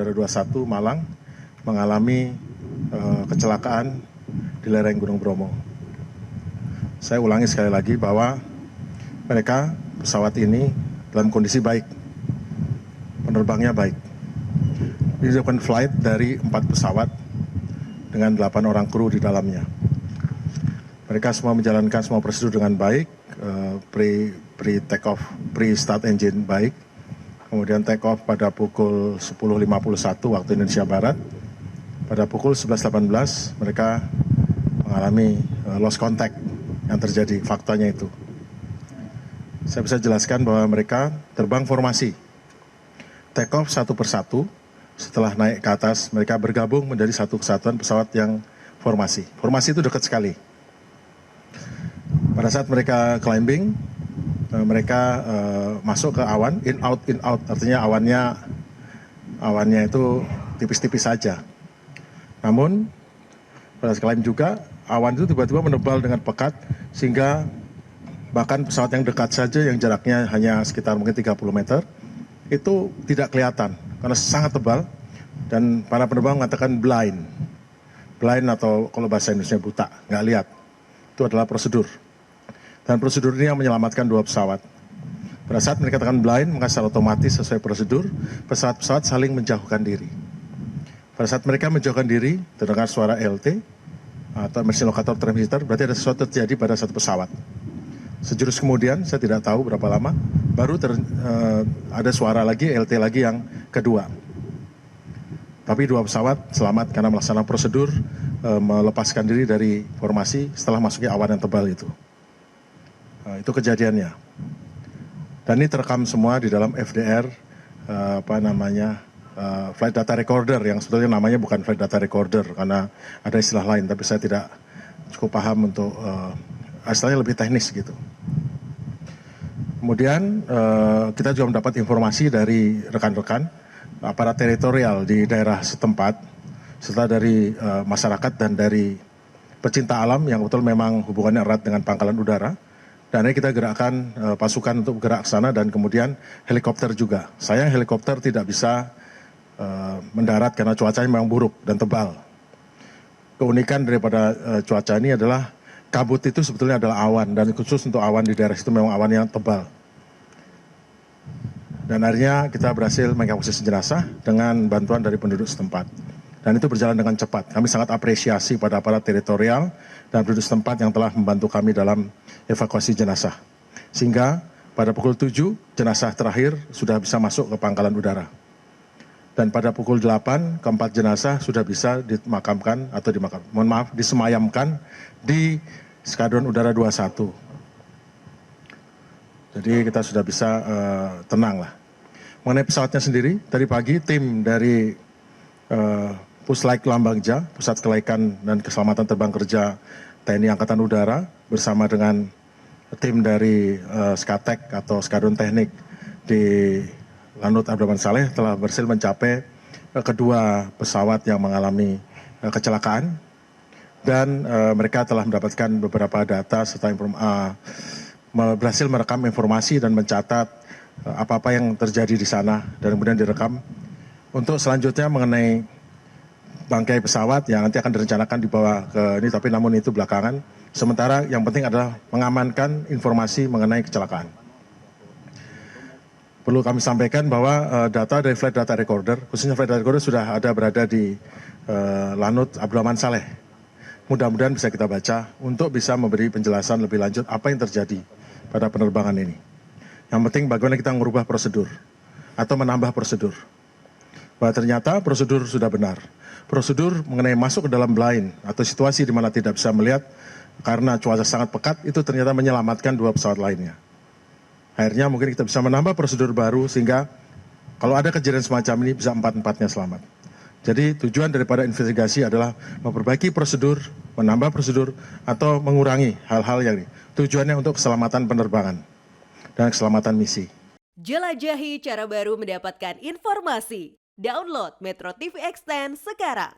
Udara 21 Malang mengalami kecelakaan di lereng Gunung Bromo. Saya ulangi sekali lagi bahwa pesawat ini dalam kondisi baik, penerbangnya baik. Ini dilakukan flight dari 4 pesawat dengan 8 orang kru di dalamnya. Mereka semua menjalankan semua prosedur dengan baik, pre-take off, pre-start engine baik, kemudian take off pada pukul 10.51 waktu Indonesia Barat. Pada pukul 11.18 mereka mengalami lost contact yang terjadi, faktanya itu. Saya bisa jelaskan bahwa mereka terbang formasi, take off satu persatu, setelah naik ke atas mereka bergabung menjadi satu kesatuan pesawat yang formasi. Formasi itu dekat sekali. Pada saat mereka climbing, mereka masuk ke awan, in out, artinya awannya itu tipis-tipis saja. Namun pada saat climb juga, awan itu tiba-tiba menebal dengan pekat, sehingga bahkan pesawat yang dekat saja yang jaraknya hanya sekitar mungkin 30 meter, itu tidak kelihatan karena sangat tebal, dan para penerbang mengatakan blind atau kalau bahasa Indonesia buta, nggak lihat. Itu adalah prosedur. Dan prosedur ini yang menyelamatkan 2 pesawat. Pada saat mereka katakan blind, maka secara otomatis sesuai prosedur, pesawat-pesawat saling menjauhkan diri. Pada saat mereka menjauhkan diri, terdengar suara LT, atau emergency locator transmitter, berarti ada sesuatu terjadi pada satu pesawat. Sejurus kemudian, saya tidak tahu berapa lama, baru ada suara lagi, LT lagi yang kedua. Tapi 2 pesawat selamat karena melaksanakan prosedur melepaskan diri dari formasi setelah masuknya awan yang tebal itu. Itu kejadiannya. Dan ini terekam semua di dalam FDR, flight data recorder, yang sebetulnya namanya bukan flight data recorder karena ada istilah lain, tapi saya tidak cukup paham untuk istilahnya lebih teknis gitu. Kemudian kita juga mendapat informasi dari rekan-rekan aparat teritorial di daerah setempat, serta dari masyarakat dan dari pecinta alam yang betul memang hubungannya erat dengan Pangkalan Udara. Dan ini kita gerakkan pasukan untuk bergerak ke sana, dan kemudian helikopter juga. Sayang helikopter tidak bisa mendarat karena cuacanya memang buruk dan tebal. Keunikan daripada cuaca ini adalah kabut itu sebetulnya adalah awan, dan khusus untuk awan di daerah itu memang awan yang tebal. Dan akhirnya kita berhasil mengevakuasi jenazah dengan bantuan dari penduduk setempat. Dan itu berjalan dengan cepat. Kami sangat apresiasi pada aparat teritorial dan penduduk setempat yang telah membantu kami dalam evakuasi jenazah. Sehingga pada pukul 7 jenazah terakhir sudah bisa masuk ke Pangkalan Udara. Dan pada pukul 8 keempat jenazah sudah bisa disemayamkan di Skadron Udara 21. Jadi kita sudah bisa tenang lah. Mengenai pesawatnya sendiri, tadi pagi tim dari Puslaik Lambangja, Pusat Kelaikan dan Keselamatan Terbang Kerja TNI Angkatan Udara, bersama dengan tim dari Skatek atau Skadron Teknik di Lanut Abdurrahman Saleh telah berhasil mencapai kedua pesawat yang mengalami kecelakaan, dan mereka telah mendapatkan beberapa data serta berhasil merekam informasi dan mencatat apa-apa yang terjadi di sana, dan kemudian direkam untuk selanjutnya mengenai bangkai pesawat yang nanti akan direncanakan dibawa ke ini, tapi namun itu belakangan. Sementara yang penting adalah mengamankan informasi mengenai kecelakaan. Perlu kami sampaikan bahwa data dari flight data recorder, khususnya flight data recorder sudah ada berada di Lanut Abdurrahman Saleh. Mudah-mudahan bisa kita baca untuk bisa memberi penjelasan lebih lanjut apa yang terjadi pada penerbangan ini. Yang penting bagaimana kita merubah prosedur atau menambah prosedur. Bahwa ternyata prosedur sudah benar. Prosedur mengenai masuk ke dalam blind atau situasi di mana tidak bisa melihat karena cuaca sangat pekat, itu ternyata menyelamatkan 2 pesawat lainnya. Akhirnya mungkin kita bisa menambah prosedur baru sehingga kalau ada kejadian semacam ini bisa 4-4-nya selamat. Jadi tujuan daripada investigasi adalah memperbaiki prosedur, menambah prosedur, atau mengurangi hal-hal yang ini. Tujuannya untuk keselamatan penerbangan dan keselamatan misi. Jelajahi cara baru mendapatkan informasi. Download Metro TV Extend sekarang.